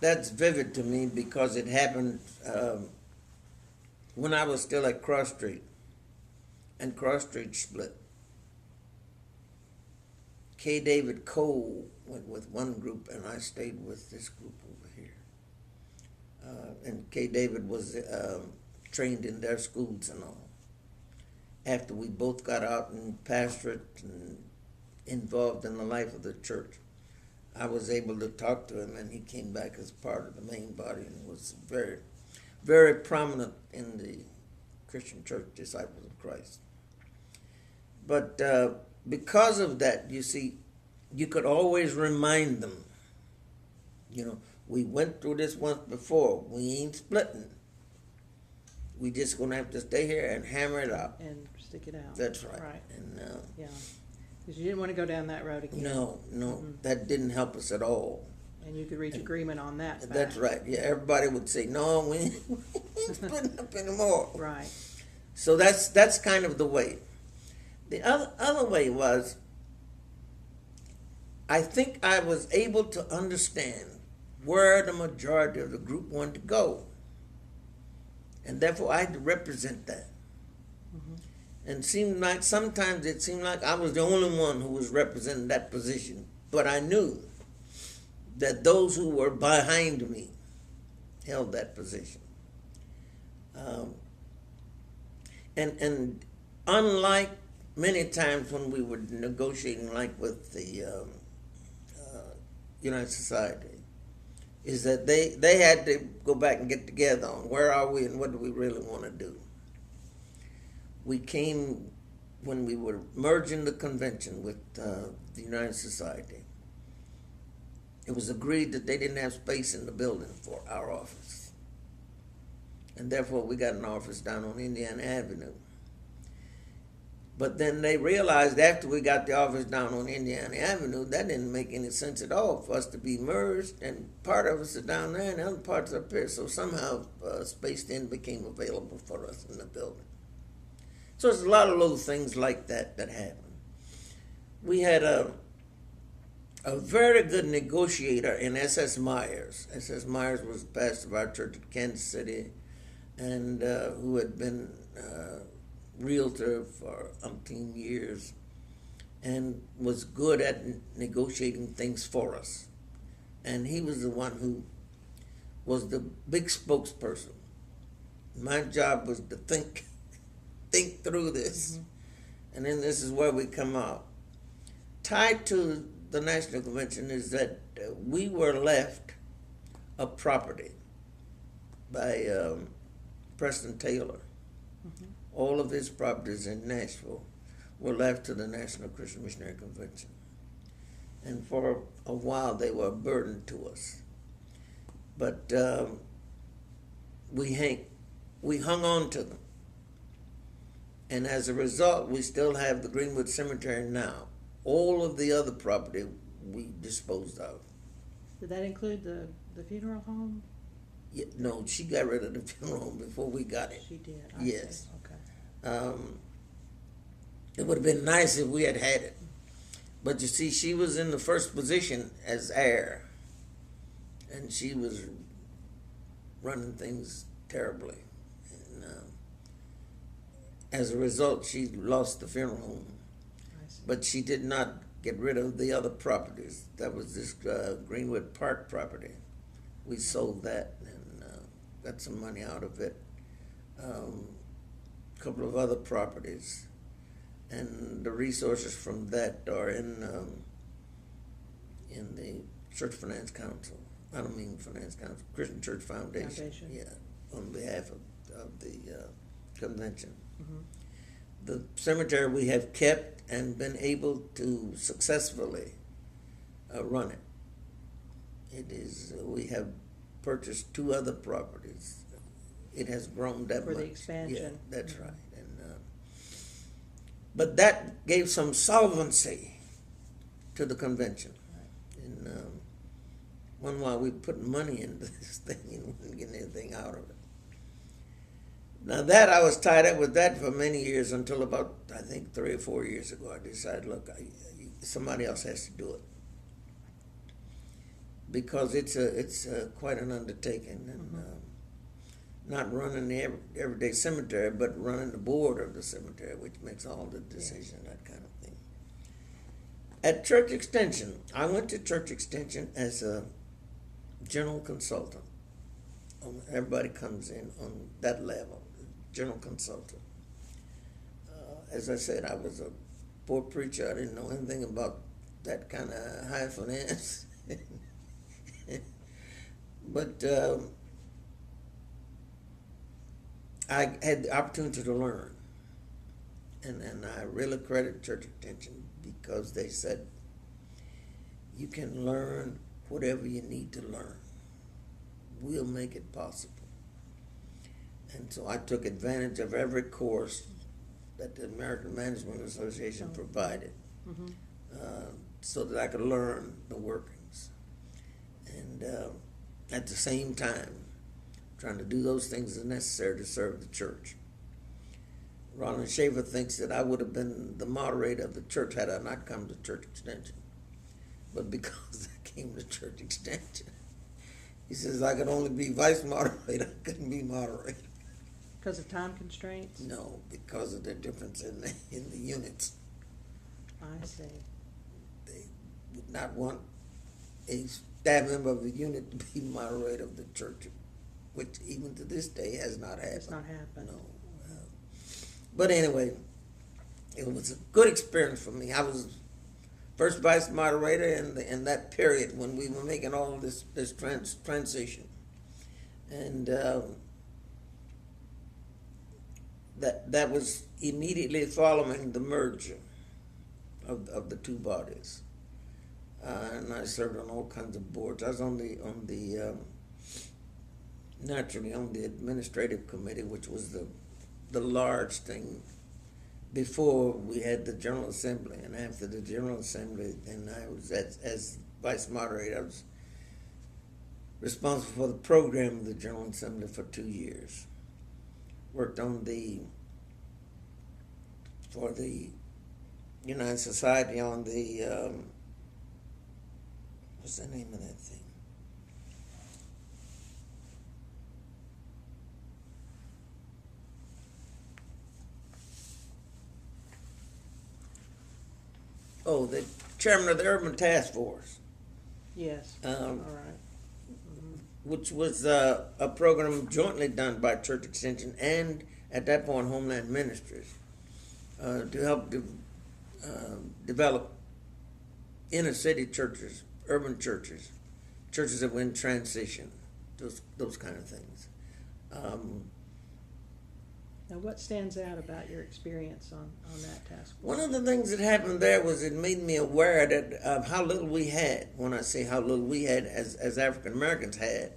that's vivid to me because it happened when I was still at Cross Street, and Cross Street split. K. David Cole went with one group, and I stayed with this group over here. And K. David was trained in their schools and all. After we both got out in pastorate and involved in the life of the church, I was able to talk to him, and he came back as part of the main body and was very, very prominent in the Christian church, Disciples of Christ. But because of that, you see, you could always remind them, we went through this once before. We ain't splitting. We just gonna have to stay here and hammer it out. And stick it out. That's right. Right. And Yeah. Because you didn't want to go down that road again. no, that didn't help us at all. And you could reach agreement on that fact. That's right. Yeah, everybody would say, no, we ain't splitting up anymore. Right. So that's kind of the way. The other way was, I think I was able to understand where the majority of the group wanted to go. And therefore I had to represent that. And sometimes it seemed like I was the only one who was representing that position. But I knew that those who were behind me held that position. And unlike many times when we were negotiating, like with the United Society, is that they had to go back and get together on where are we and what do we really want to do. We came, when we were merging the convention with the United Society, it was agreed that they didn't have space in the building for our office. And therefore we got an office down on Indiana Avenue. But then they realized after we got the office down on Indiana Avenue, that didn't make any sense at all for us to be merged, and part of us is down there and the other part's up here. So somehow space then became available for us in the building. So there's a lot of little things like that happened. We had a very good negotiator in S.S. Myers. S.S. Myers was the pastor of our church at Kansas City, and who had been realtor for umpteen years and was good at negotiating things for us. And he was the one who was the big spokesperson. My job was to think through this. And then this is where we come out. Tied to the National Convention is that we were left a property by Preston Taylor. All of his properties in Nashville were left to the National Christian Missionary Convention. And for a while they were a burden to us. But we hung on to them. And as a result, we still have the Greenwood Cemetery now. All of the other property we disposed of. Did that include the funeral home? Yeah, no, she got rid of the funeral home before we got it. She did. Yes. Okay. It would have been nice if we had had it. But you see, she was in the first position as heir. And she was running things terribly. And as a result, she lost the funeral home. But she did not get rid of the other properties. That was this Greenwood Park property. We sold that and got some money out of it. A couple of other properties. And the resources from that are in the Church Finance Council. I don't mean Finance Council, Christian Church Foundation. Yeah, on behalf of the convention. The cemetery we have kept and been able to successfully run it. It is, we have purchased 2 other properties. It has grown that much. For the expansion. Yeah, that's right. And but that gave some solvency to the convention. Right. And one while we put money into this thing and wouldn't get anything out of it. Now that I was tied up with that for many years until about, I think, 3 or 4 years ago. I decided, look, somebody else has to do it. because it's quite an undertaking, and not running the everyday cemetery, but running the board of the cemetery, which makes all the decision, that kind of thing. At Church Extension, I went to Church Extension as a general consultant. Everybody comes in on that level, general consultant. As I said, I was a poor preacher. I didn't know anything about that kind of high finance. But I had the opportunity to learn. And I really credit Church Extension because they said, you can learn whatever you need to learn. We'll make it possible. And so I took advantage of every course that the American Management Association provided, so that I could learn the workings. And at the same time, trying to do those things as necessary to serve the church. Ronald Shaver thinks that I would have been the moderator of the church had I not come to Church Extension. But because I came to Church Extension, he says I could only be vice moderator, I couldn't be moderator. Because of time constraints? No, because of the difference in the units. I see. They would not want a staff member of the unit to be moderator of the church, which even to this day has not happened. It's not happened. No. But anyway, it was a good experience for me. I was first vice moderator in that period when we were making all of this transition. And that was immediately following the merger of the two bodies. And I served on all kinds of boards. I was naturally on the administrative committee, which was the large thing before we had the General Assembly. And after the General Assembly, then I was, as vice moderator, I was responsible for the program of the General Assembly for 2 years. Worked on for the United Society on the, what's the name of that thing? Oh, the chairman of the Urban Task Force. Yes. All right. Which was a program jointly done by Church Extension and, at that point, Homeland Ministries, to help develop inner city churches, urban churches, churches that were in transition, those kind of things. Now, what stands out about your experience on that task force? One of the things that happened there was it made me aware of how little we had, when I say how little we had as African Americans had,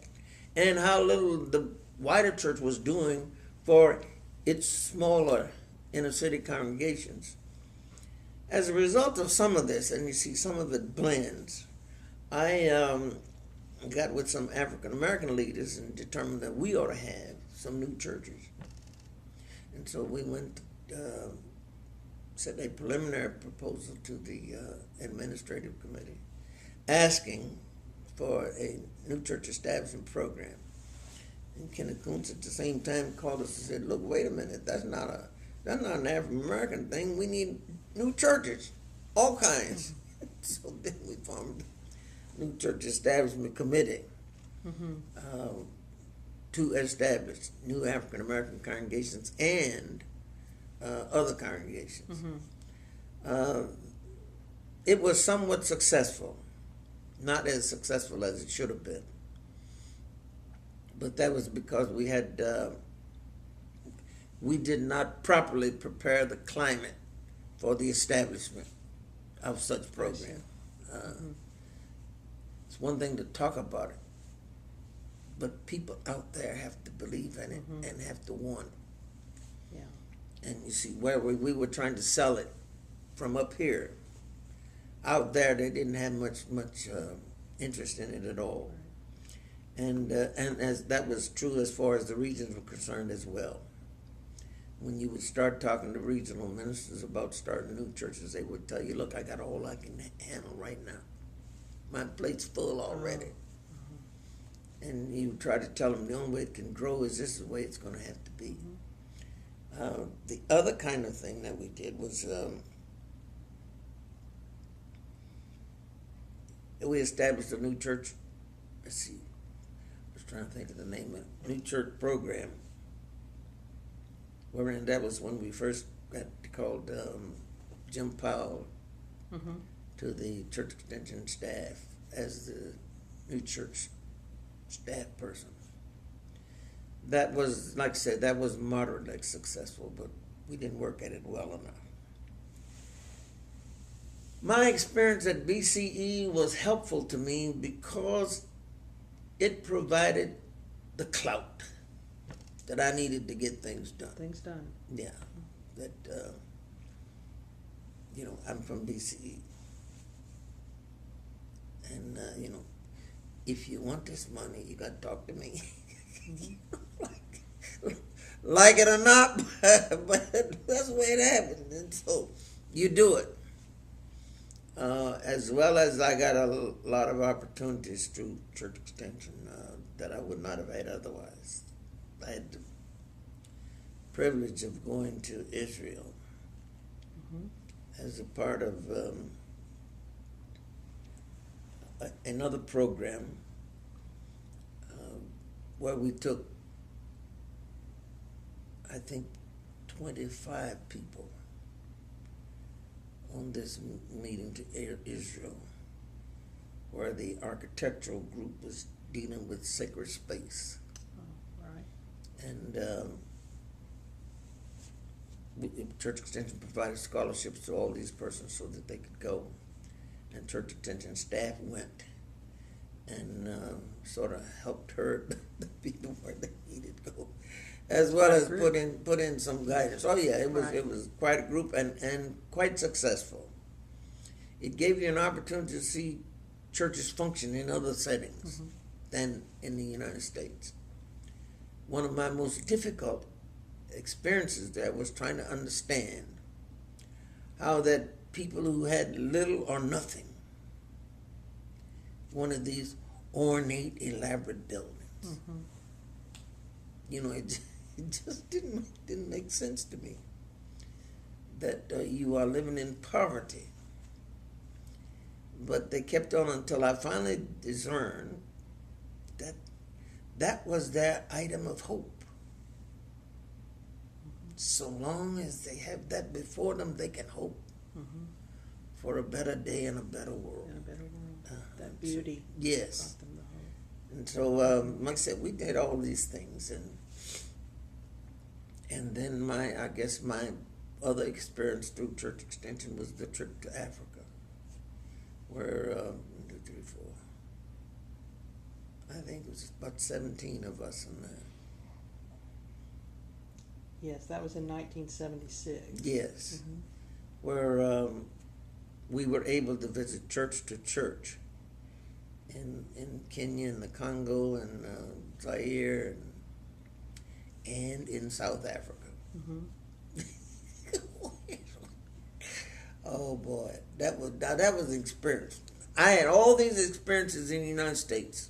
and how little the wider church was doing for its smaller inner city congregations. As a result of some of this, and you see some of it blends, I got with some African American leaders and determined that we ought to have some new churches. And so we went, sent a preliminary proposal to the administrative committee, asking for a new church establishment program. And Kenneth Kuntz at the same time called us and said, "Look, wait a minute, that's not an African American thing. We need new churches, all kinds." So then we formed a new church establishment committee. To establish new African American congregations and other congregations. It was somewhat successful, not as successful as it should have been, but that was because we did not properly prepare the climate for the establishment of such program. It's one thing to talk about it, but people out there have to believe in it and have to want it. Yeah. And you see, where we were trying to sell it from up here, out there they didn't have much interest in it at all. And as that was true as far as the regions were concerned as well. When you would start talking to regional ministers about starting new churches, they would tell you, "Look, I got all I can handle right now. My plate's full already." And you try to tell them the only way it can grow is this is the way it's going to have to be. The other kind of thing that we did was we established a new church. Let's see, I was trying to think of the name of it. New church program. Wherein that was when we first got called Jim Powell to the church extension staff as the new church staff person. That was, like I said, that was moderately successful, but we didn't work at it well enough. My experience at BCE was helpful to me because it provided the clout that I needed to get things done. Yeah. That, I'm from BCE. And, if you want this money, you got to talk to me. like it or not, but that's the way it happened. And so you do it. As well as I got a lot of opportunities through church extension that I would not have had otherwise. I had the privilege of going to Israel as a part of another program where we took, I think, 25 people on this meeting to Israel, where the architectural group was dealing with sacred space. Oh, right. And church extension provided scholarships to all these persons so that they could go. And church extension staff went and sort of helped herd the people where they needed to go, as well as put in some guidance. Oh yeah, it was quite a group and quite successful. It gave you an opportunity to see churches function in other settings than in the United States. One of my most difficult experiences there was trying to understand how that people who had little or nothing wanted these ornate, elaborate buildings. It just didn't make sense to me that you are living in poverty. But they kept on until I finally discerned that that was their item of hope. So long as they have that before them, they can hope for a better day and a better world. And a better world. That beauty. So, yes. Brought them the hope. And so, like I said, we did all these things, and then my other experience through church extension was the trip to Africa, where 1, 2, 3, 4. I think it was about 17 of us in there. Yes, that was in 1976. Yes, where we were able to visit church to church in Kenya and the Congo and Zaire and in South Africa. Oh boy, that was an experience. I had all these experiences in the United States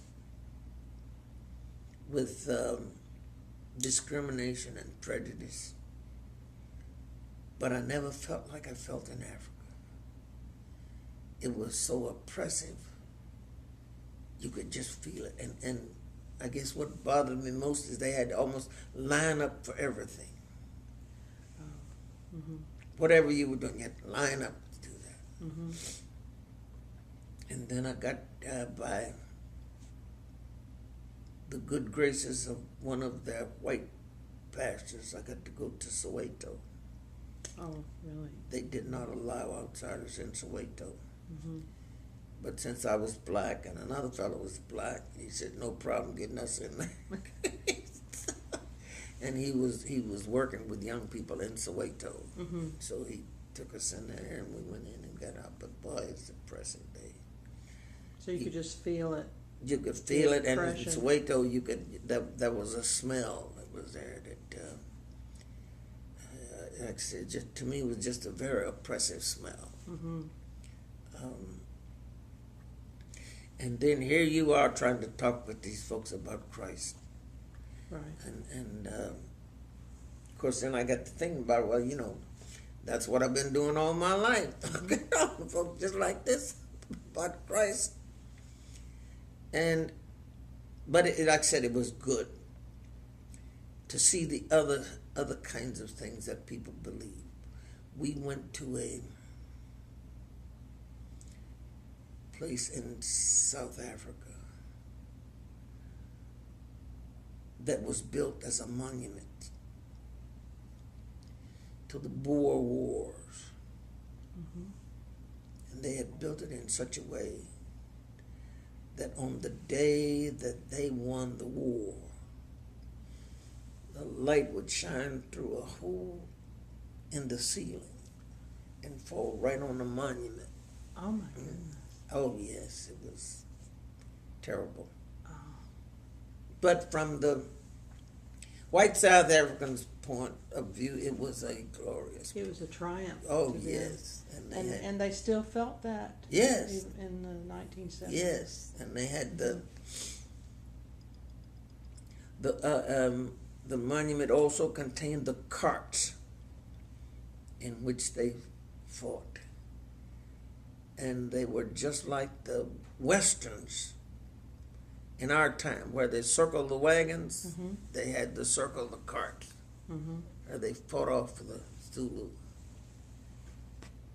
with discrimination and prejudice, but I never felt like I felt in Africa. It was so oppressive. You could just feel it. And I guess what bothered me most is they had to almost line up for everything. Whatever you were doing, you had to line up to do that. And then I got by the good graces of one of their white pastors, I got to go to Soweto. Oh, really? They did not allow outsiders in Soweto. But since I was black and another fellow was black, he said, no problem getting us in there. And he was working with young people in Soweto. So he took us in there and we went in and got out. But boy, it's a depressing day. So you could just feel it. You could feel it, and in Soweto, you could. That was a smell that was there that, like I said, just to me, it was just a very oppressive smell. And then here you are trying to talk with these folks about Christ. Right. And of course, then I got to thinking about, well, that's what I've been doing all my life. Talking to folks just like this about Christ. But like I said, it was good to see the other kinds of things that people believe. We went to a place in South Africa that was built as a monument to the Boer Wars. And they had built it in such a way that on the day that they won the war, the light would shine through a hole in the ceiling and fall right on the monument. Oh my goodness. Oh yes, it was terrible. Oh. But from the white South Africans' point of view, it was a glorious. It was a triumph. Oh to them. yes, And they still felt that. Yes. In the 1970s. Yes, and they had the monument also contained the carts in which they fought. And they were just like the Westerns in our time, where they circled the wagons, they had to circle the carts, or they fought off the Zulu.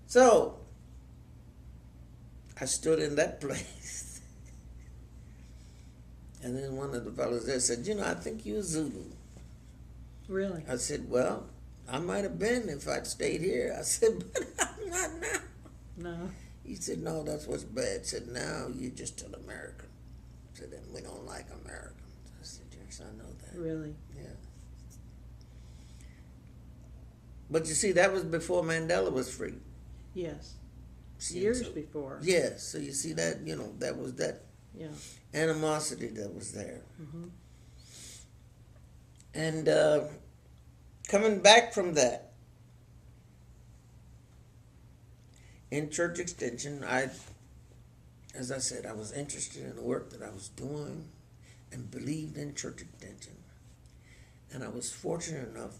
So, I stood in that place, and then one of the fellows there said, I think you're Zulu. Really? I said, well, I might have been if I'd stayed here. I said, but I'm not now. No. He said, no, that's what's bad. I said, now you're just an American. I said, and we don't like Americans. I said, yes, I know that. Really? Yeah. But you see, that was before Mandela was free. Yes. See, Years so, before. Yes. So you see that, that was that animosity that was there. And coming back from that, in church extension, as I said, I was interested in the work that I was doing and believed in church extension. And I was fortunate enough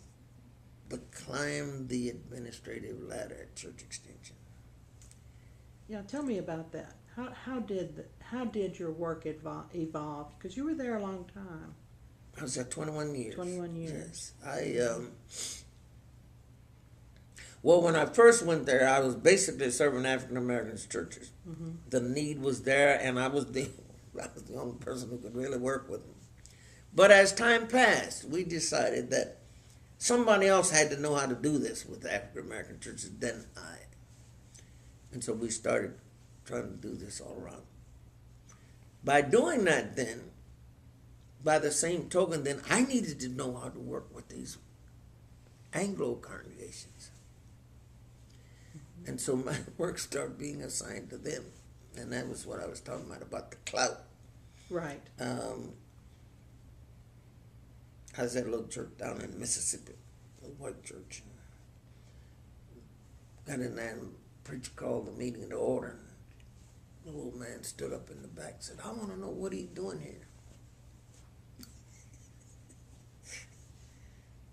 to climb the administrative ladder at church extension. Yeah, tell me about that. How did your work evolve? Because you were there a long time. I was there 21 years. 21 years. Yes. Well, when I first went there, I was basically serving African American churches. The need was there, and I was the only person who could really work with them. But as time passed, we decided that somebody else had to know how to do this with the African American churches than I. And so we started trying to do this all around. By doing that then, by the same token, then I needed to know how to work with these Anglo congregations. And so my work started being assigned to them. And that was what I was talking about the clout. Right. I was at a little church down in Mississippi, a white church. Got in there and the preacher called the meeting to order. And the old man stood up in the back and said, I want to know what he's doing here.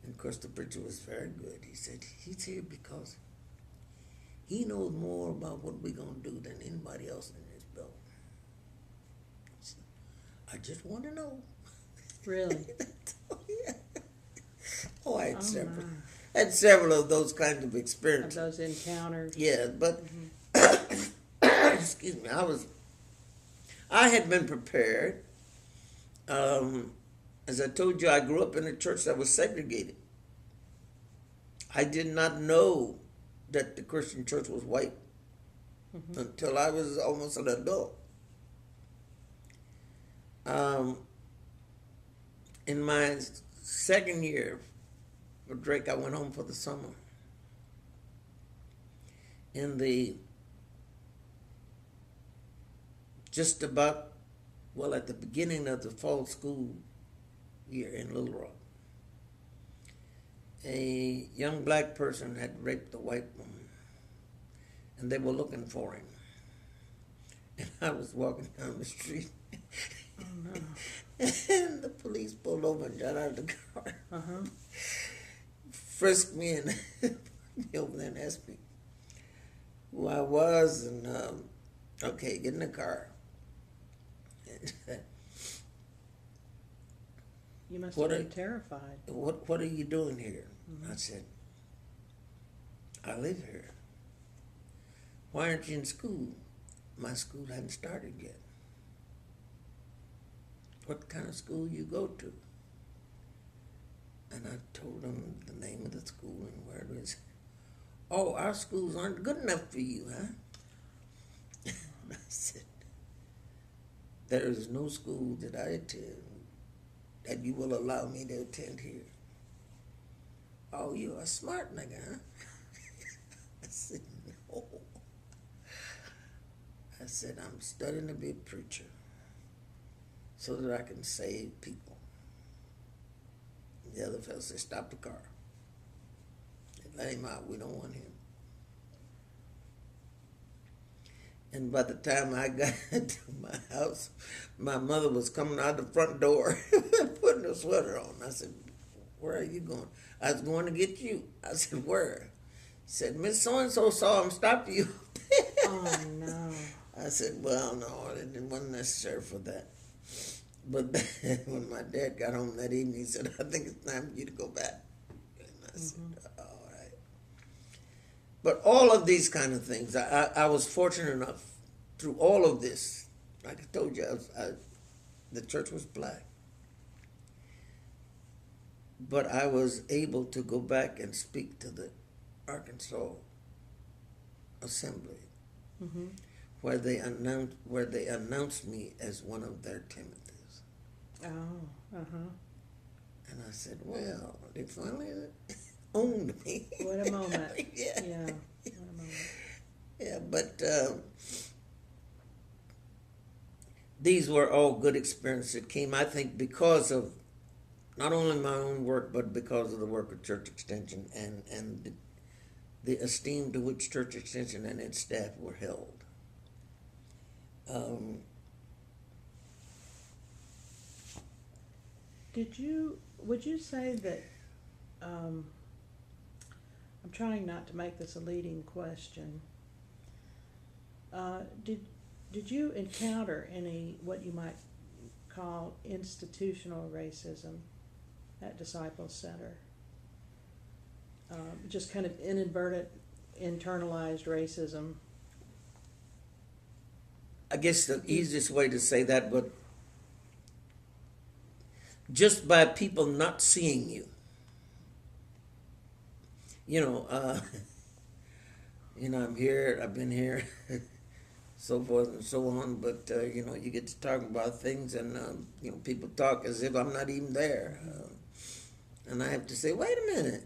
And of course the preacher was very good. He said, he's here because he knows more about what we're going to do than anybody else in this building. I just want to know. Really? Oh, I had several of those kinds of experiences. Of those encounters. Yeah, but excuse me, I had been prepared. As I told you, I grew up in a church that was segregated. I did not know that the Christian church was white until I was almost an adult. In my second year with Drake, I went home for the summer. In the at the beginning of the fall school year in Little Rock, a young black person had raped a white woman, and they were looking for him. And I was walking down the street. Oh no. And the police pulled over and got out of the car. Uh-huh. Frisked me and put me over there and asked me who I was and, okay, get in the car. And, You must What have been a- terrified. what are you doing here? Mhm. I said, I live here. Why aren't you in school? My school hadn't started yet. What kind of school you go to? And I told them the name of the school and where it is. Oh, our schools aren't good enough for you, huh? And I said, there is no school that I attend that you will allow me to attend here. Oh, you're a smart nigga, huh? I said, no. I said, I'm studying to be a preacher so that I can save people. And the other fellow said, stop the car. And let him out. We don't want him. And by the time I got to my house, my mother was coming out the front door putting a sweater on. I said, where are you going? I was going to get you. I said, where? She said, Miss So-and-so saw him stop you. Oh no. I said, well, no, it wasn't necessary for that. But then, when my dad got home that evening, he said, I think it's time for you to go back. And I said, all right. But all of these kind of things, I was fortunate enough through all of this. Like I told you, the church was black. But I was able to go back and speak to the Arkansas Assembly, Mm-hmm. where they announced me as one of their Timothys. Oh, uh-huh. And I said, well, they finally owned me. What a moment. Yeah. Yeah. What a moment. Yeah, but these were all good experiences that came, I think, because of not only my own work, but because of the work of Church Extension and the esteem to which Church Extension and its staff were held. Would you say that, I'm trying not to make this a leading question. Did you encounter any, what you might call institutional racism at Disciple Center? Just kind of inadvertent, internalized racism? I guess the easiest way to say that, but just by people not seeing you. I'm here, I've been here, so forth and so on, but, you get to talking about things and, people talk as if I'm not even there. And I have to say, wait a minute,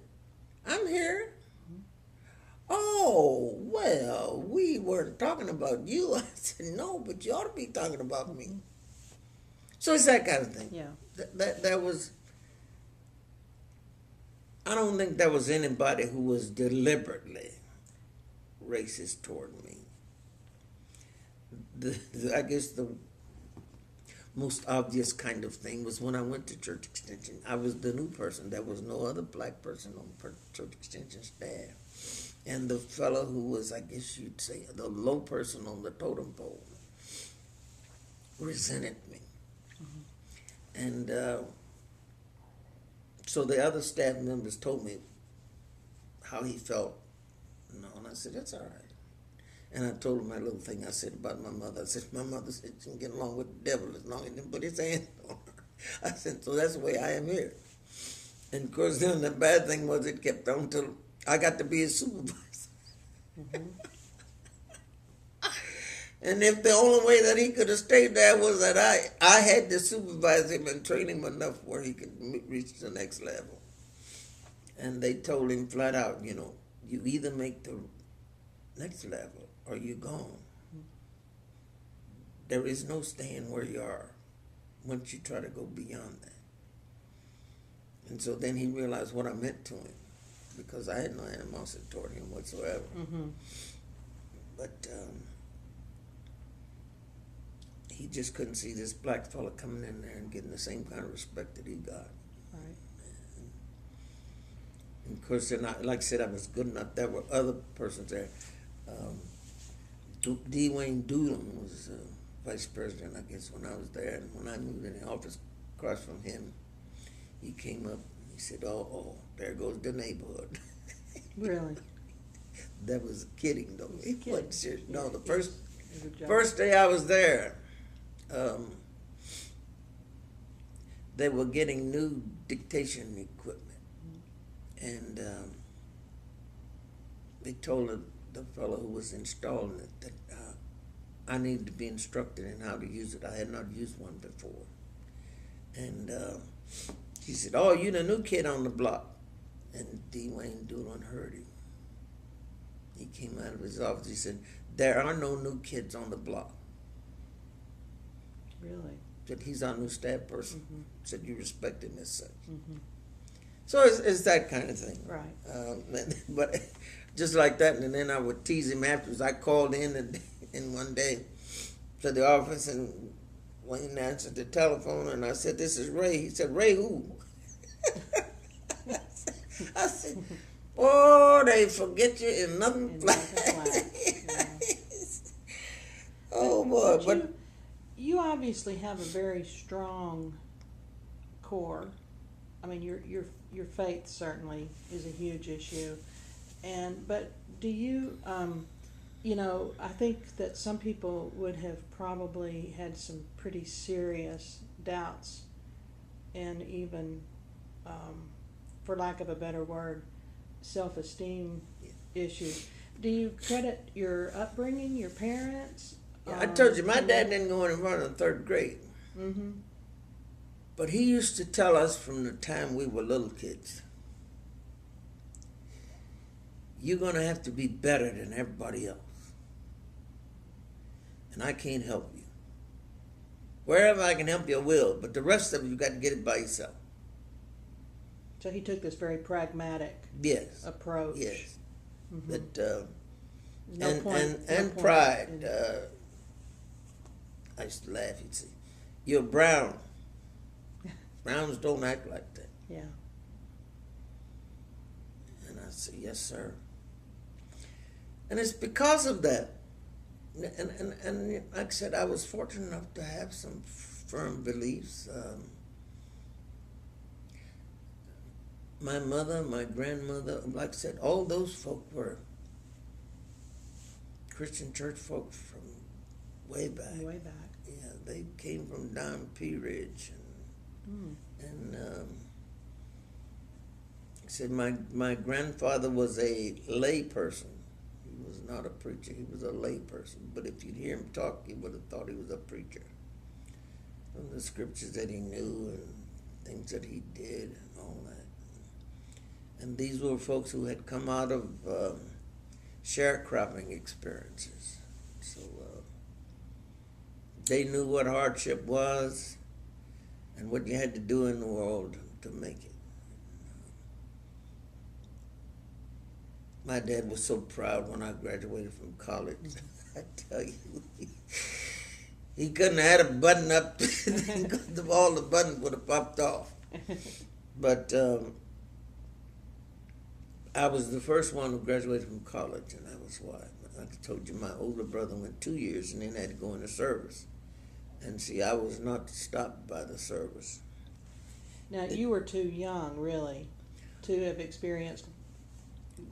I'm here. Oh, well, we weren't talking about you. I said, no, but you ought to be talking about me. So it's that kind of thing. Yeah. That was, I don't think there was anybody who was deliberately racist toward me. I guess the most obvious kind of thing was when I went to Church Extension. I was the new person. There was no other black person on Church Extension staff. And the fellow who was, I guess you'd say, the low person on the totem pole resented me. Mm-hmm. And so the other staff members told me how he felt. And I said, that's all right. And I told him my little thing I said about my mother. I said, my mother said she can get along with the devil as long as he didn't put his hand on her. I said, so that's the way I am here. And of course, then the bad thing was it kept on till I got to be his supervisor. Mm-hmm. And if the only way that he could have stayed there was that I had to supervise him and train him enough where he could reach the next level. And they told him flat out, you either make the next level or you're gone. There is no staying where you are once you try to go beyond that. And so then he realized what I meant to him, because I had no animosity toward him whatsoever. Mm-hmm. But he just couldn't see this black fella coming in there and getting the same kind of respect that he got. Right. And of course, then like I said, I was good enough. There were other persons there. D. Wayne Doolin was vice president, I guess, when I was there. And when I moved in the office across from him, he came up and he said, "Oh, there goes the neighborhood." Really? That was kidding, though. He wasn't serious. No, Yeah, the it was a joke. first day I was there, they were getting new dictation equipment, and they told the fellow who was installing it that I needed to be instructed in how to use it. I had not used one before, and he said, "Oh, you the new kid on the block," and D. Wayne Doolin heard him. He came out of his office. He said, "There are no new kids on the block." Really? Said he's our new staff person. Mm-hmm. Said you respect him as such. Mm-hmm. So it's that kind of thing. Right. But just like that, and then I would tease him afterwards. I called in one day to the office, and Wayne answered the telephone, and I said, "This is Ray." He said, "Ray who?" I said, "Oh, they forget you in nothing flat." Yeah. Oh boy! But you obviously have a very strong core. I mean, your faith certainly is a huge issue, but do you? I think that some people would have probably had some pretty serious doubts, and even, for lack of a better word, self-esteem issues. Do you credit your upbringing, your parents? I told you, my dad didn't go in front of the third grade. Mm-hmm. But he used to tell us from the time we were little kids, "You're going to have to be better than everybody else. And I can't help you. Wherever I can help you, I will. But the rest of it, you got to get it by yourself." So he took this very pragmatic Yes. approach. Yes. Mm-hmm. That, No point and pride. in- I used to laugh. He'd say, "You're brown. Browns don't act like that." Yeah. And I said, "Yes, sir." And it's because of that. And like I said, I was fortunate enough to have some firm beliefs. My mother, my grandmother, like I said, all those folk were Christian church folks from way back. Way back. Yeah, they came from down Pea Ridge, and said my grandfather was a lay person. He was not a preacher. He was a lay person. But if you'd hear him talk, you would have thought he was a preacher. From the scriptures that he knew and things that he did and all that. And these were folks who had come out of sharecropping experiences. So they knew what hardship was and what you had to do in the world to make it. My dad was so proud when I graduated from college. I tell you, he couldn't have had a button up. All the buttons would have popped off. But I was the first one who graduated from college, and I was what? Like I told you, my older brother went 2 years and then had to go into service. And see, I was not stopped by the service. Now, you were too young, really, to have experienced.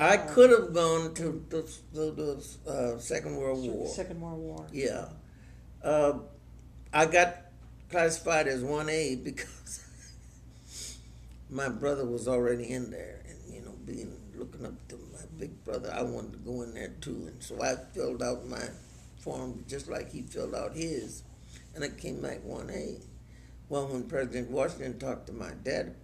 I could have gone to the Second World War. Second World War. Yeah. I got classified as 1A because my brother was already in there. And, looking up to my big brother, I wanted to go in there too. And so I filled out my form just like he filled out his. And I came back 1A. Well, when President Washington talked to my dad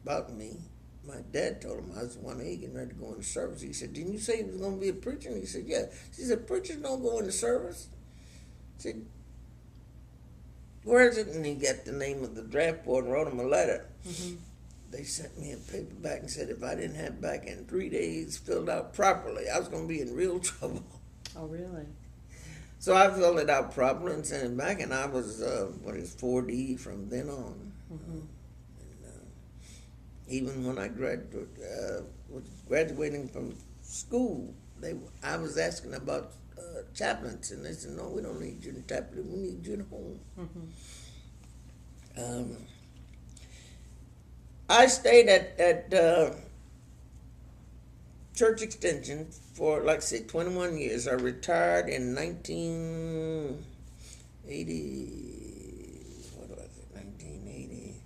about me, my dad told him I was 1A getting ready to go into service. He said, "Didn't you say he was going to be a preacher?" And he said, "Yeah." She said, "Preachers don't go into service." I said, "Where is it?" And he got the name of the draft board and wrote him a letter. Mm-hmm. They sent me a paper back and said if I didn't have it back in 3 days filled out properly, I was going to be in real trouble. Oh, really? So I filled it out properly and sent it back, and I was, 4D from then on. Mm-hmm. Even when I was graduating from school, I was asking about chaplains, and they said, "No, we don't need you in chaplain. We need you at home." Mm-hmm. I stayed at Church Extension for, like I said, 21 years. I retired in 1980. What was it? 1980.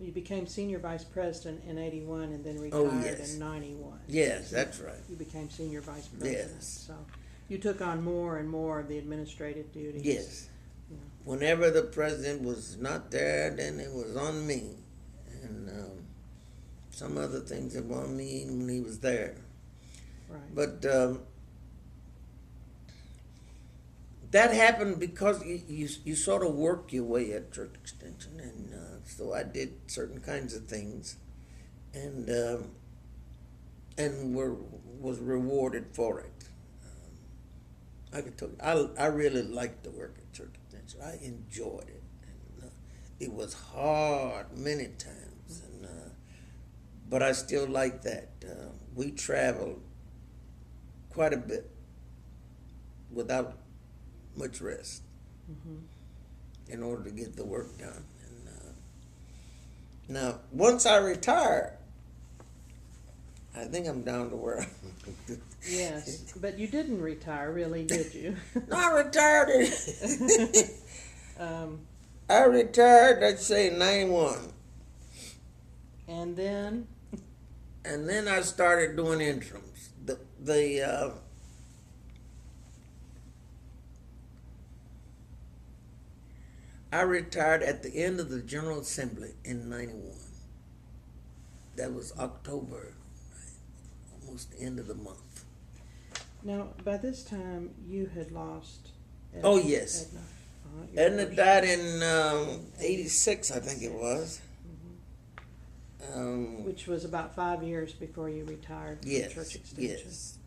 You became senior vice president in 81 and then retired yes. in 91. Yes, that's right. You became senior vice president. Yes. So you took on more and more of the administrative duties. Yes. Yeah. Whenever the president was not there, then it was on me. And some other things that were on me when he was there. Right. But that happened because you sort of work your way at Church Extension, and so I did certain kinds of things, and was rewarded for it. I could tell you, I really liked the work at Church Extension. I enjoyed it, and it was hard many times, and but I still like that. We traveled quite a bit without much rest in order to get the work done. And now, once I retired, I think I'm down to where. Yes, but you didn't retire, really, did you? No, I retired. I retired. Let's say '91, and then. and then I started doing interims. I retired at the end of the General Assembly in '91. That was October, almost the end of the month. Now, by this time, you had lost. Oh, yes. Edna. Edna died in '86, I think it was. Which was about 5 years before you retired from Yes, Church Extension. yes,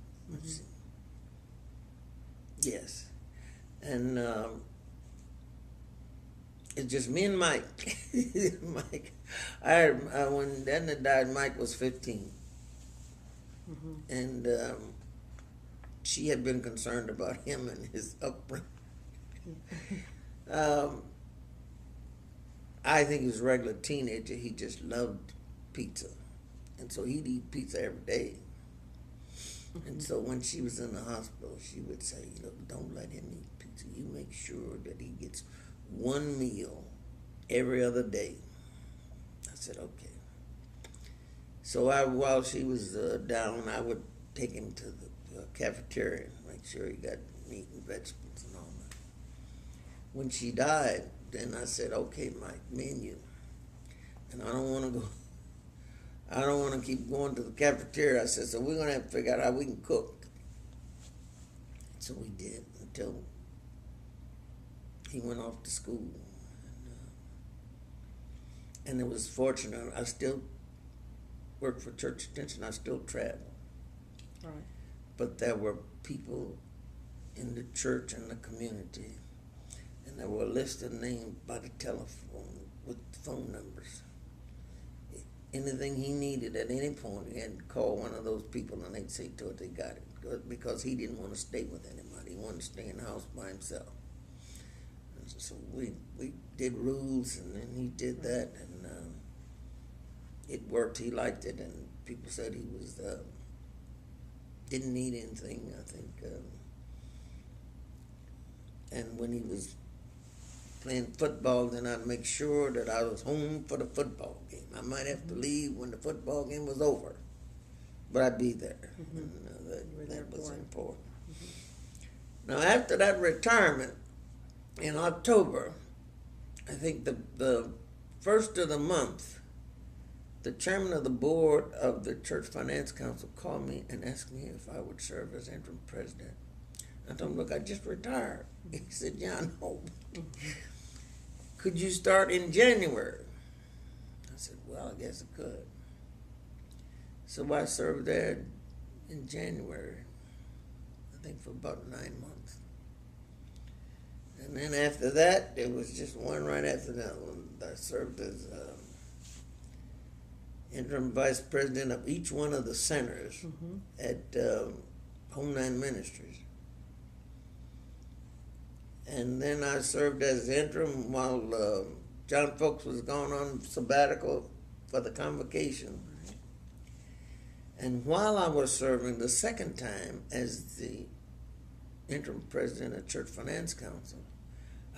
yes, and it's just me and Mike. Mike, when Edna died, Mike was 15, and she had been concerned about him and his upbringing. I think he was a regular teenager. He just loved pizza, and so he'd eat pizza every day. And so when she was in the hospital, she would say, don't let him eat pizza. You make sure that he gets one meal every other day. I said, okay. So while she was down, I would take him to the cafeteria and make sure he got meat and vegetables and all that. When she died, then I said, okay, Mike, me and you. And I don't want to keep going to the cafeteria. I said, so we're going to have to figure out how we can cook. So we did until he went off to school. And it was fortunate. I still work for Church Extension. I still travel. Right. But there were people in the church and the community, and there were a list of names by the telephone with phone numbers. Anything he needed at any point, he had to call one of those people and they'd see to it they got it. Because he didn't want to stay with anybody. He wanted to stay in the house by himself. And so we did rules, and then he did that, and it worked. He liked it, and people said he was didn't need anything, I think. And when he was playing football, then I'd make sure that I was home for the football game. I might have to leave when the football game was over, but I'd be there. And, that was important. Now, after that retirement, in October, I think the first of the month, the chairman of the board of the Church Finance Council called me and asked me if I would serve as interim president. I told him, look, I just retired. He said, yeah, I know. Could you start in January? I said, well, I guess I could. So I served there in January. I I think for about 9 months. And then after that, there was just one right after that one. I served as interim vice president of each one of the centers at Homeland Ministries. And then I served as interim while John Folks was gone on sabbatical for the convocation. And while I was serving the second time as the interim president of Church Finance Council,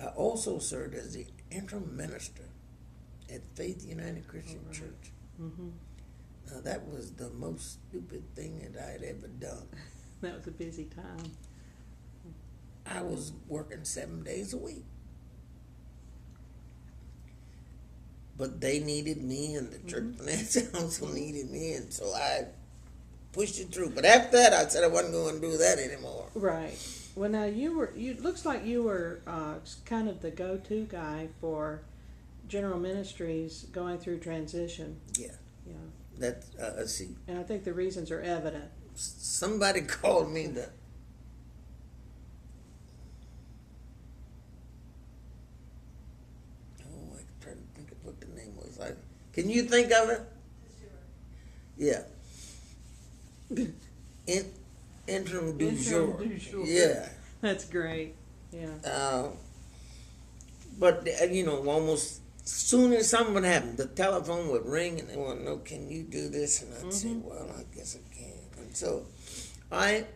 I also served as the interim minister at Faith United Christian Church. Now that was the most stupid thing that I had ever done. That was a busy time. I was working 7 days a week. But they needed me, and the Church Finance Council needed me, and so I pushed it through. But after that, I said I wasn't going to do that anymore. Right. Well, now looks like you were kind of the go-to guy for general ministries going through transition. Yeah. Yeah. That's, see. And I think the reasons are evident. Somebody called me the... Oh, I'm trying to think of what the name was. Can you think of it? Yeah. Interim du jour. Yeah. That's great. Yeah. But, almost soon as something would happen, the telephone would ring and they want to know, can you do this? And I'd say, well, I guess I can. And so I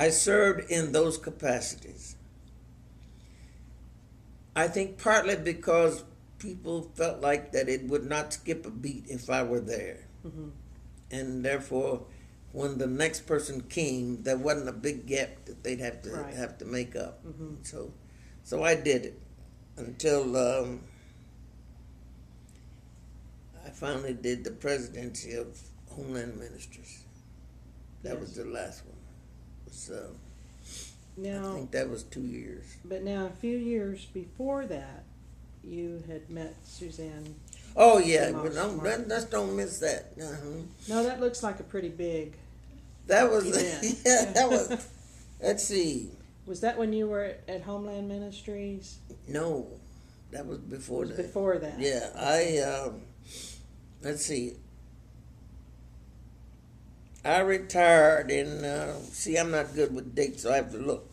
served in those capacities. I think partly because people felt like that it would not skip a beat if I were there. And therefore, when the next person came, there wasn't a big gap that they'd have to make up. So I did it until I finally did the presidency of Homeland Ministries. That was the last one. Now, I think that was 2 years. But now, a few years before that, you had met Suzanne. Oh yeah, but let's don't miss that. No, that looks like a pretty big. That was event. that was. Let's see. Was that when you were at Homeland Ministries? No, that was before that. Before that. Yeah, I let's see. I retired in. See, I'm not good with dates, so I have to look.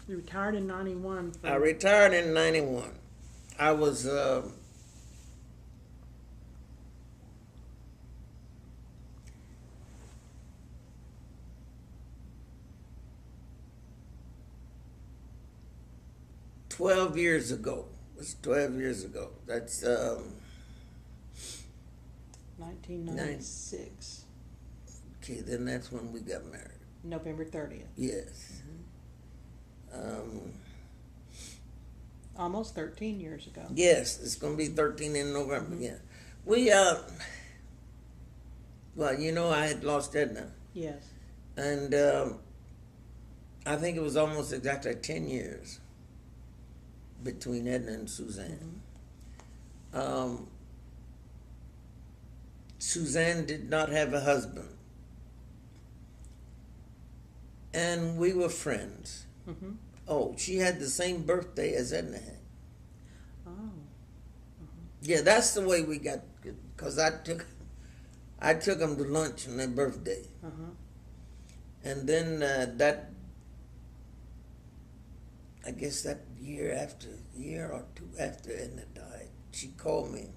You retired in 91. I retired in 91. I was 12 years ago. It was 12 years ago. That's 1996. Okay, then that's when we got married. November 30th. Yes. Almost 13 years ago. Yes, it's going to be 13 in November. Yeah, we well, I had lost Edna. Yes. And I think it was almost exactly 10 years between Edna and Suzanne. Suzanne did not have a husband. And we were friends. Oh, she had the same birthday as Edna had. Oh. Yeah, that's the way we got, because I took them to lunch on their birthday. And then I guess that year or two after Edna died, she called me.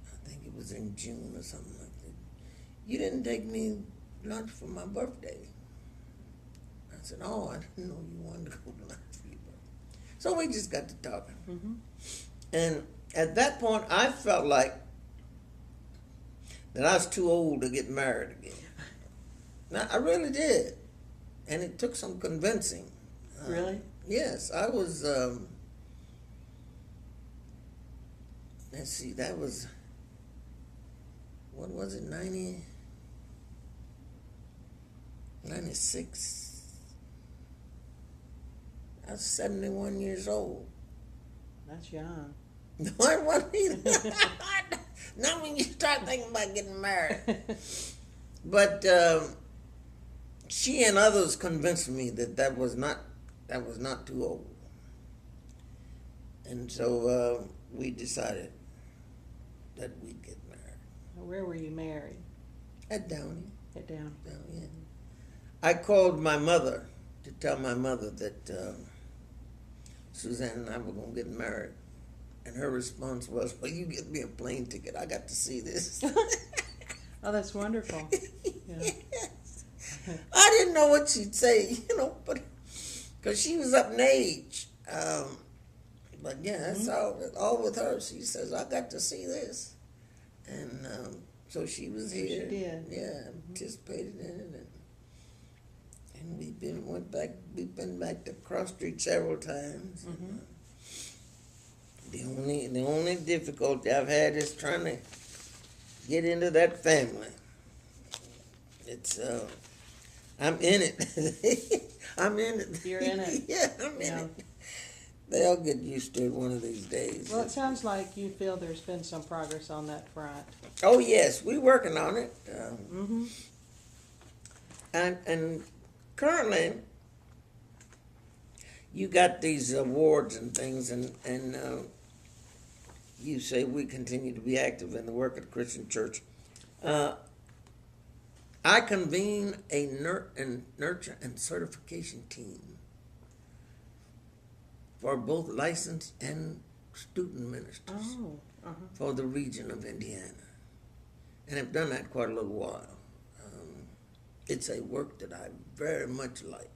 I think it was in June or something like that. You didn't take me lunch for my birthday. I said, oh, I didn't know you wanted to go to lunch for your birthday. So we just got to talking. And at that point, I felt like that I was too old to get married again. Now, I really did. And it took some convincing. Really? Yes, I was, let's see, that was, what was it, 96? I was 71 years old. That's young. No, I wasn't either. Not when you start thinking about getting married. But she and others convinced me that was not too old. And so we decided that we'd get married. Where were you married? At Downey. At Downey. Yeah. I called my mother to tell my mother that Suzanne and I were going to get married. And her response was, well, you get me a plane ticket. I got to see this. Oh, that's wonderful. Yeah. I didn't know what she'd say, but because she was up in age. But yeah, that's all with her. She says, I got to see this. And so she was here. She did. Yeah, participated in it. And we've been back to Cross Street several times. Mm-hmm. The only difficulty I've had is trying to get into that family. It's I'm in it. I'm in it. You're in it. Yeah, I'm in it. They'll get used to it one of these days. Well, it sounds like you feel there's been some progress on that front. Oh yes, we're working on it. Mm-hmm. And currently, you got these awards and things, and you say we continue to be active in the work of the Christian church. I convene a nurture and certification team for both licensed and student ministers for the region of Indiana. And I've done that quite a little while. It's a work that I very much like,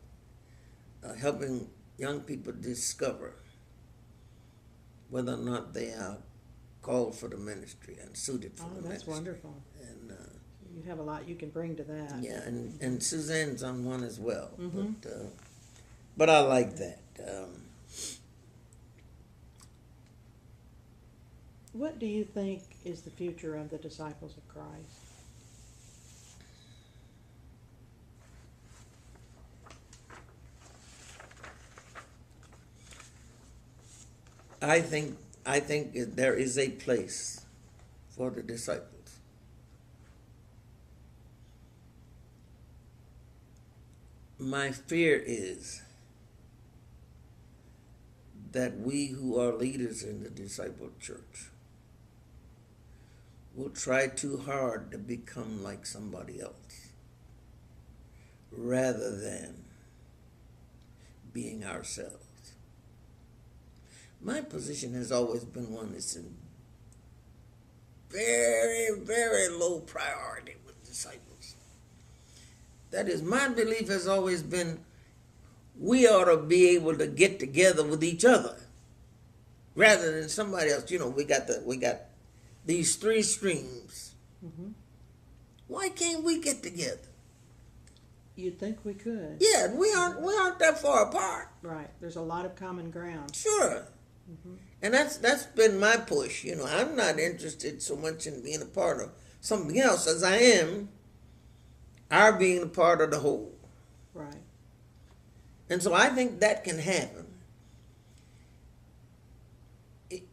helping young people discover whether or not they are called for the ministry and suited for the ministry. That's wonderful. And you have a lot you can bring to that. yeah, and Suzanne's on one as well. Mm-hmm. But I like that. What do you think is the future of the Disciples of Christ? I think there is a place for the disciples. My fear is that we who are leaders in the disciple church will try too hard to become like somebody else rather than being ourselves. My position has always been one that's in very, very low priority with disciples. That is, my belief has always been we ought to be able to get together with each other rather than somebody else. We got these three streams. Mm-hmm. Why can't we get together? You'd think we could. Yeah, we aren't that far apart. Right. There's a lot of common ground. Sure. Mm-hmm. And that's been my push. I'm not interested so much in being a part of something else as I am our being a part of the whole. Right. And so I think that can happen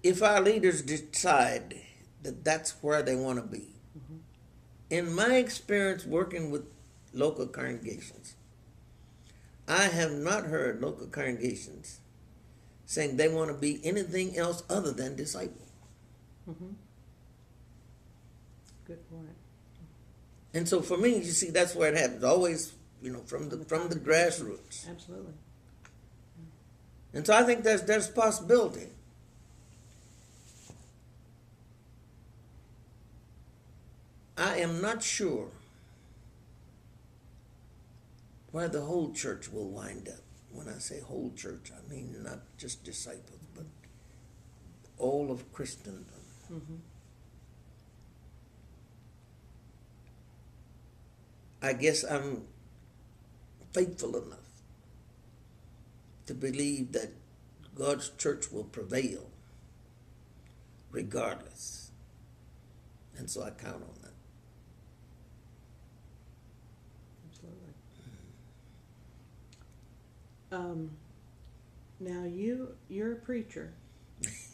if our leaders decide that that's where they want to be. Mm-hmm. In my experience working with local congregations, I have not heard local congregations saying they want to be anything else other than disciple. Mm-hmm. Good point. And so for me, you see, that's where it happens. Always, from the grassroots. Absolutely. And so I think there's a possibility. I am not sure where the whole church will wind up. When I say whole church, I mean not just disciples, but all of Christendom. Mm-hmm. I guess I'm faithful enough to believe that God's church will prevail regardless. And so I count on that. Absolutely. Now you're a preacher.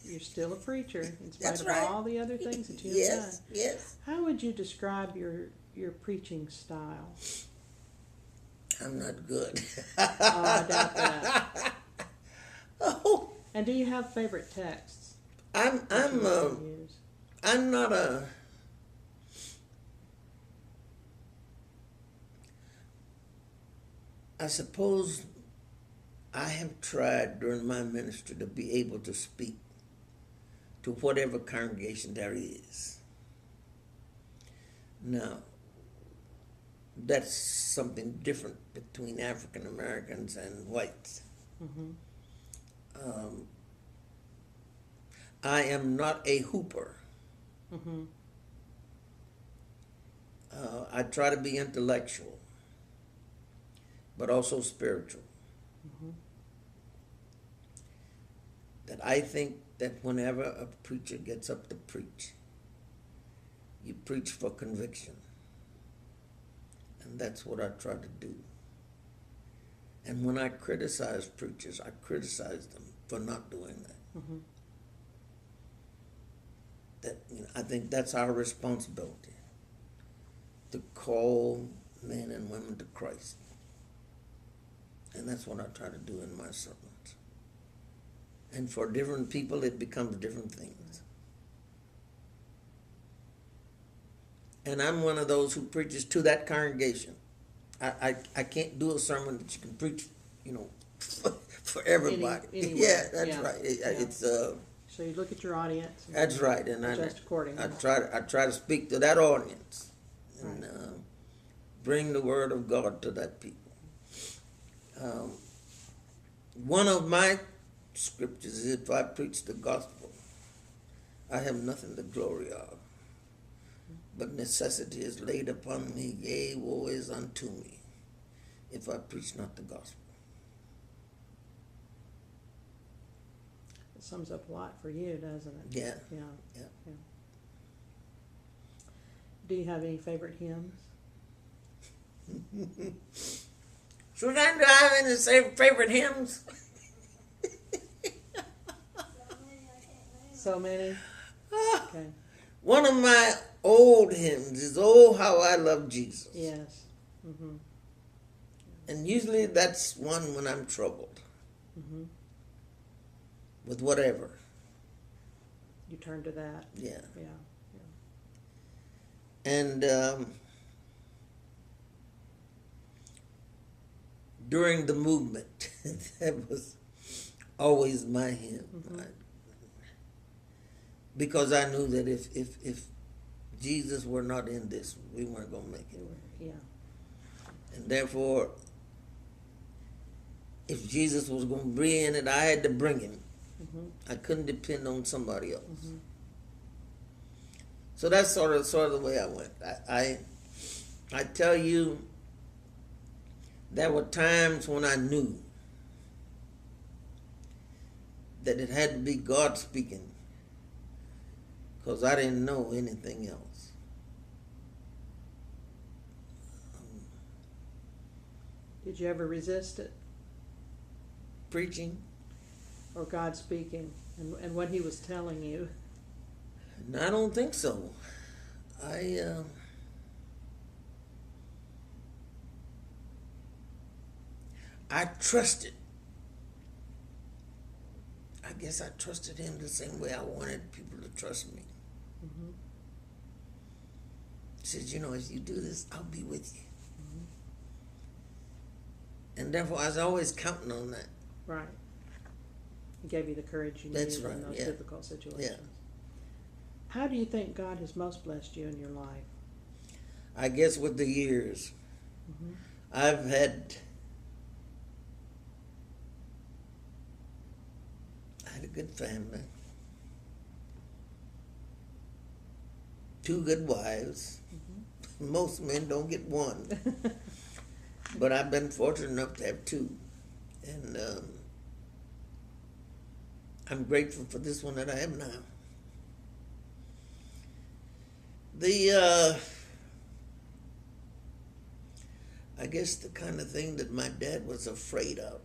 You're still a preacher in spite That's of right. all the other things that you've Yes, done. yes. How would you describe your preaching style? I'm not good. Oh, I doubt that. Oh, And do you have favorite texts I'm that you like to use? I'm not a. I suppose I have tried during my ministry to be able to speak to whatever congregation there is. Now, that's something different between African Americans and whites. Mm-hmm. I am not a hooper. Mm-hmm. I try to be intellectual, but also spiritual. Mm-hmm. That I think that whenever a preacher gets up to preach, you preach for conviction. And that's what I try to do. And when I criticize preachers, I criticize them for not doing that. Mm-hmm. I think that's our responsibility, to call men and women to Christ. And that's what I try to do in my sermons. And for different people, it becomes different things. And I'm one of those who preaches to that congregation. I can't do a sermon that you can preach, for everybody. Anywhere. Yeah, that's Yeah. right. Yeah. It's So you look at your audience. And that's right, and adjust accordingly. I try to speak to that audience and Right. bring the word of God to that people. One of my scriptures is, if I preach the gospel, I have nothing to glory of, but necessity is laid upon me, yea, woe is unto me, if I preach not the gospel. It sums up a lot for you, doesn't it? Yeah. Yeah. Yeah. Yeah. Do you have any favorite hymns? Should I have any favorite hymns? So many? Okay. One of my old hymns is "Oh, How I Love Jesus." Yes. Mm-hmm. And usually that's one when I'm troubled Mm-hmm. with whatever. You turn to that. Yeah. Yeah. And during the movement, that was always my hymn. Mm-hmm. Because I knew that if Jesus were not in this, we weren't going to make it. Yeah. And therefore, if Jesus was going to be in it, I had to bring him. Mm-hmm. I couldn't depend on somebody else. Mm-hmm. So that's sort of the way I went. I tell you, there were times when I knew that it had to be God speaking, because I didn't know anything else. Did you ever resist it, Preaching? or God speaking, and what He was telling you? No, I don't think so. I trusted. I guess I trusted him the same way I wanted people to trust me. Mm-hmm. He says, if you do this, I'll be with you. Mm-hmm. And therefore, I was always counting on that. Right. He gave you the courage you That's needed right, in those yeah. difficult situations. Yeah. How do you think God has most blessed you in your life? I guess with the years, Mm-hmm. I've had a good family, 2 good wives. Mm-hmm. Most men don't get one, but I've been fortunate enough to have 2, and I'm grateful for this one that I have now. I guess the kind of thing that my dad was afraid of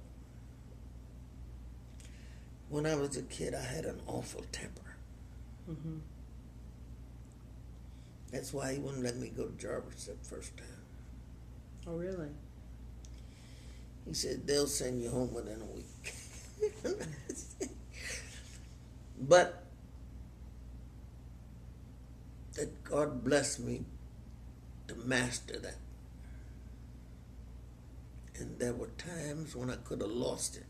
When I was a kid, I had an awful temper. Mm-hmm. That's why he wouldn't let me go to Jarvis that first time. Oh, really? He said, they'll send you home within a week. But that God blessed me to master that. And there were times when I could have lost it,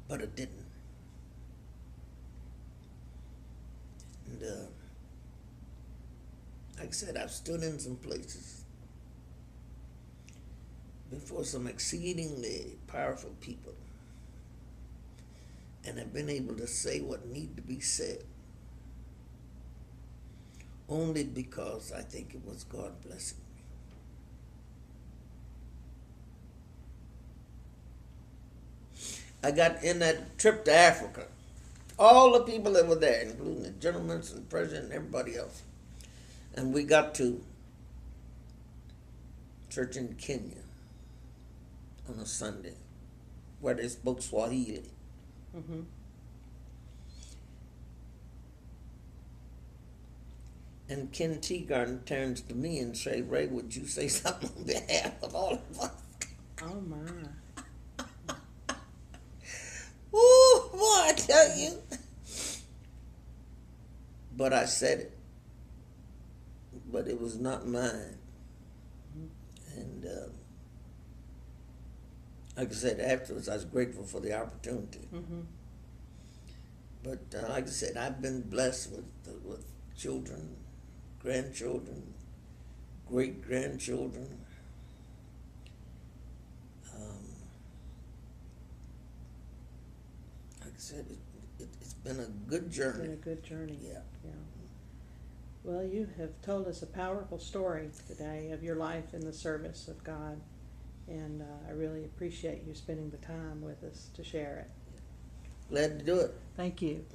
but I didn't. And like I said, I've stood in some places before some exceedingly powerful people, and I've been able to say what need to be said only because I think it was God blessing me. I got in that trip to Africa, all the people that were there, including the gentlemen and the president and everybody else. And we got to church in Kenya on a Sunday where they spoke Swahili. Mm-hmm. And Ken Teagarden turns to me and say, Ray, would you say something on behalf of all of us? Oh, my. Ooh, boy, I tell you. But I said it. But it was not mine. And like I said, afterwards, I was grateful for the opportunity. Mm-hmm. But like I said, I've been blessed with children, grandchildren, great-grandchildren. Like I said, it's been a good journey. It's been a good journey. Yeah. Yeah. Well, you have told us a powerful story today of your life in the service of God, and I really appreciate you spending the time with us to share it. Glad to do it. Thank you.